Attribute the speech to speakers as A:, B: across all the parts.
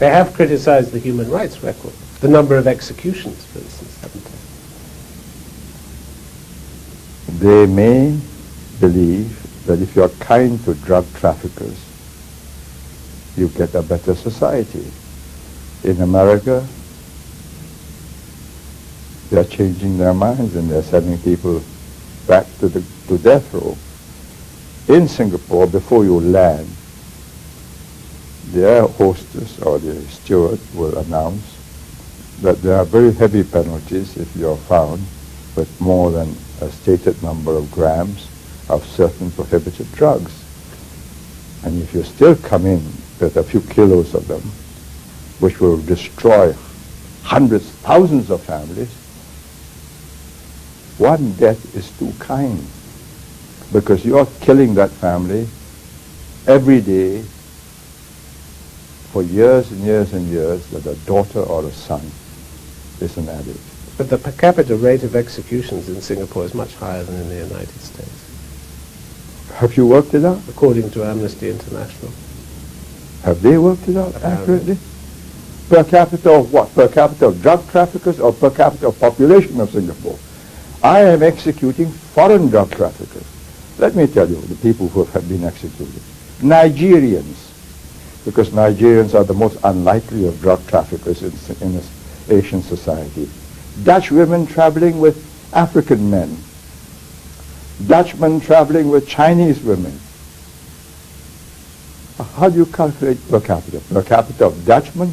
A: They have criticized the human rights record, the number of executions, for instance, haven't they?
B: They may believe that if you're kind to drug traffickers, you get a better society. In America, they're changing their minds and they're sending people back to death row. In Singapore, before you land, the air hostess or the steward will announce that there are very heavy penalties if you're found with more than a stated number of grams of certain prohibited drugs. And if you still come in with a few kilos of them, which will destroy hundreds, thousands of families, one death is too kind, because you're killing that family every day for years and years and years, that a daughter or a son is an addict.
A: But the per capita rate of executions in Singapore is much higher than in the United States,
B: Have you worked it out?
A: according to Amnesty International.
B: Have they worked it out
A: Apparently.
B: accurately? Per capita of what? Per capita of drug traffickers or per capita of population of Singapore? I am executing foreign drug traffickers. Let me tell you, the people who have been executed. Nigerians, because Nigerians are the most unlikely of drug traffickers in this Asian society. Dutch women traveling with African men. Dutchmen traveling with Chinese women. How do you calculate per capita? Per capita of Dutchmen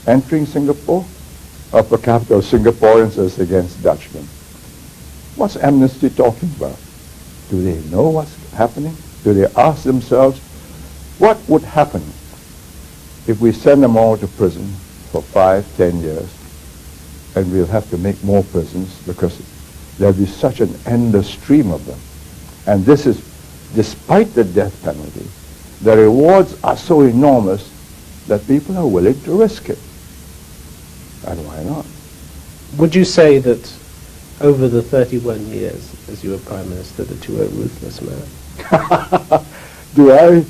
B: entering Singapore, or per capita of Singaporeans as against Dutchmen? What's Amnesty talking about? Do they know what's happening? Do they ask themselves, what would happen if we send them all to prison for 5, 10 years, and we'll have to make more prisons because there'll be such an endless stream of them? And this is despite the death penalty. The rewards are so enormous that people are willing to risk it. And why not?
A: Would you say that over the 31 years as you were Prime Minister that you were a ruthless man?
B: Do I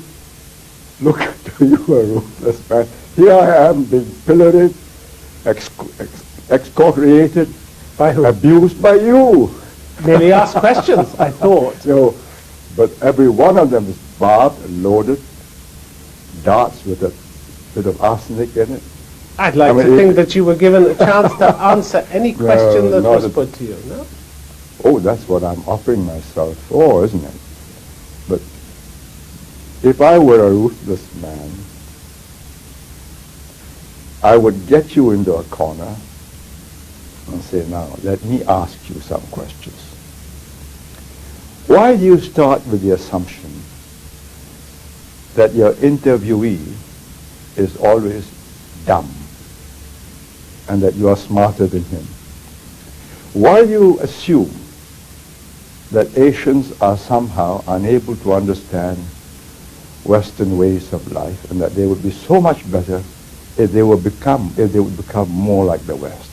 B: look to you a ruthless man? Here I am being pilloried, excoriated,
A: By who?
B: abused by you.
A: Merely asked questions, I thought.
B: So, but every one of them is barbed and loaded, darts with a bit of arsenic in it.
A: I'd like to think that you were given a chance to answer any question that was put to you, no?
B: Oh, that's what I'm offering myself for, isn't it? But if I were a ruthless man, I would get you into a corner and say, now, let me ask you some questions. Why do you start with the assumption that your interviewee is always dumb and that you are smarter than him? Why do you assume that Asians are somehow unable to understand Western ways of life and that they would be so much better if they would become more like the West?